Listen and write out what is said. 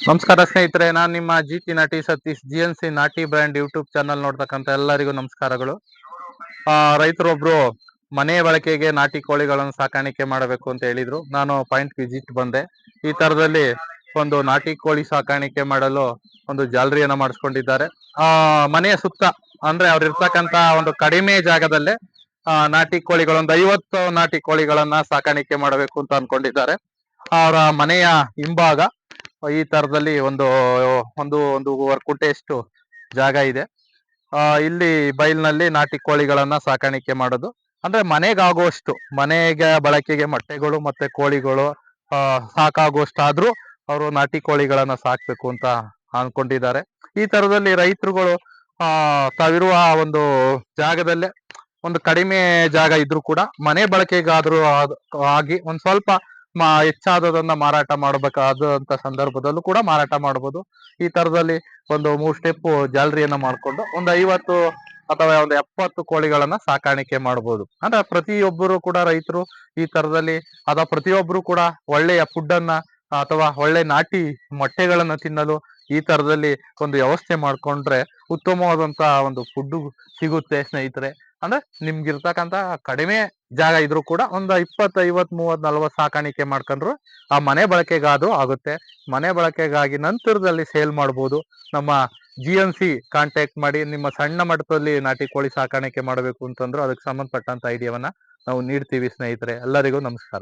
ನಮಸ್ಕಾರ ಸ್ನೇಹಿತರೆ, ನಾನು ನಿಮ್ಮ ಜಿಟಿ ನಾಟಿ ಸತೀಶ್ GNC ನಾಟಿ ಬ್ರ್ಯಾಂಡ್ ಯೂಟ್ಯೂಬ್ ಚಾನಲ್ ನೋಡ್ತಕ್ಕಂಥ ಎಲ್ಲರಿಗೂ ನಮಸ್ಕಾರಗಳು. ರೈತರೊಬ್ರು ಮನೆ ಬಳಕೆಗೆ ನಾಟಿ ಕೋಳಿಗಳನ್ನು ಸಾಕಾಣಿಕೆ ಮಾಡಬೇಕು ಅಂತ ಹೇಳಿದ್ರು. ನಾನು ಪಾಯಿಂಟ್ ವಿಸಿಟ್ ಬಂದೆ. ಈ ತರದಲ್ಲಿ ಒಂದು ನಾಟಿ ಕೋಳಿ ಸಾಕಾಣಿಕೆ ಮಾಡಲು ಒಂದು ಜಾಲರಿಯನ್ನ ಮಾಡಿಸ್ಕೊಂಡಿದ್ದಾರೆ. ಮನೆಯ ಸುತ್ತ ಅಂದ್ರೆ ಅವ್ರು ಇರ್ತಕ್ಕಂತ ಒಂದು ಕಡಿಮೆ ಜಾಗದಲ್ಲೇ ನಾಟಿ ಕೋಳಿಗಳು ಒಂದು 50 ನಾಟಿ ಕೋಳಿಗಳನ್ನ ಸಾಕಾಣಿಕೆ ಮಾಡಬೇಕು ಅಂತ ಅನ್ಕೊಂಡಿದ್ದಾರೆ. ಅವರ ಮನೆಯ ಹಿಂಭಾಗ ಈ ತರದಲ್ಲಿ ಒಂದು ಒಂದು ಒಂದೂವರೆ ಕುಂಟೆಯಷ್ಟು ಜಾಗ ಇದೆ. ಇಲ್ಲಿ ಬೈಲ್ನಲ್ಲಿ ನಾಟಿ ಕೋಳಿಗಳನ್ನ ಸಾಕಾಣಿಕೆ ಮಾಡೋದು ಅಂದ್ರೆ ಮನೆಗಾಗುವಷ್ಟು, ಮನೆಗೆ ಬಳಕೆಗೆ ಮೊಟ್ಟೆಗಳು ಮತ್ತೆ ಕೋಳಿಗಳು ಸಾಕಾಗುವಷ್ಟಾದ್ರೂ ಅವರು ನಾಟಿ ಕೋಳಿಗಳನ್ನ ಸಾಕ್ಬೇಕು ಅಂತ ಅನ್ಕೊಂಡಿದ್ದಾರೆ. ಈ ತರದಲ್ಲಿ ರೈತರುಗಳು ತಾವಿರುವ ಒಂದು ಜಾಗದಲ್ಲೇ ಒಂದು ಕಡಿಮೆ ಜಾಗ ಇದ್ರೂ ಕೂಡ ಮನೆ ಬಳಕೆಗಾದ್ರೂ ಆಗಿ ಒಂದ್ ಸ್ವಲ್ಪ ಹೆಚ್ಚಾದದನ್ನ ಮಾರಾಟ ಮಾಡಬೇಕಾದಂತ ಸಂದರ್ಭದಲ್ಲೂ ಕೂಡ ಮಾರಾಟ ಮಾಡಬಹುದು. ಈ ತರದಲ್ಲಿ ಒಂದು 3 ಸ್ಟೆಪ್ ಜಾಲರಿಯನ್ನ ಮಾಡ್ಕೊಂಡು ಒಂದು 50 ಅಥವಾ ಒಂದು 70 ಕೋಳಿಗಳನ್ನ ಸಾಕಾಣಿಕೆ ಮಾಡಬಹುದು. ಅಂದ್ರೆ ಪ್ರತಿಯೊಬ್ಬರು ಕೂಡ ರೈತರು ಈ ತರದಲ್ಲಿ ಅಥವಾ ಪ್ರತಿಯೊಬ್ಬರು ಕೂಡ ಒಳ್ಳೆಯ ಫುಡ್ ಅನ್ನ ಅಥವಾ ಒಳ್ಳೆ ನಾಟಿ ಮೊಟ್ಟೆಗಳನ್ನ ತಿನ್ನಲು ಈ ತರದಲ್ಲಿ ಒಂದು ವ್ಯವಸ್ಥೆ ಮಾಡ್ಕೊಂಡ್ರೆ ಉತ್ತಮವಾದಂತ ಒಂದು ಫುಡ್ ಸಿಗುತ್ತೆ ಸ್ನೇಹಿತರೆ. ಅಂದ್ರೆ ನಿಮ್ಗಿರ್ತಕ್ಕಂತ ಕಡಿಮೆ ಜಾಗ ಇದ್ರೂ ಕೂಡ ಒಂದು 20, 50, 30, 40 ಸಾಕಾಣಿಕೆ ಮಾಡ್ಕೊಂಡ್ರು ಆ ಮನೆ ಬಳಕೆಗಾದ್ರೂ ಆಗುತ್ತೆ. ಮನೆ ಬಳಕೆಗಾಗಿ ನಂತರದಲ್ಲಿ ಸೇಲ್ ಮಾಡ್ಬೋದು. ನಮ್ಮ GNC ಕಾಂಟ್ಯಾಕ್ಟ್ ಮಾಡಿ. ನಿಮ್ಮ ಸಣ್ಣ ಮಟ್ಟದಲ್ಲಿ ನಾಟಿ ಕೋಳಿ ಸಾಕಾಣಿಕೆ ಮಾಡಬೇಕು ಅಂತಂದ್ರು ಅದಕ್ಕೆ ಸಂಬಂಧಪಟ್ಟಂತ ಐಡಿಯಾವನ್ನ ನಾವು ನೀಡ್ತೀವಿ ಸ್ನೇಹಿತರೆ. ಎಲ್ಲರಿಗೂ ನಮಸ್ಕಾರ.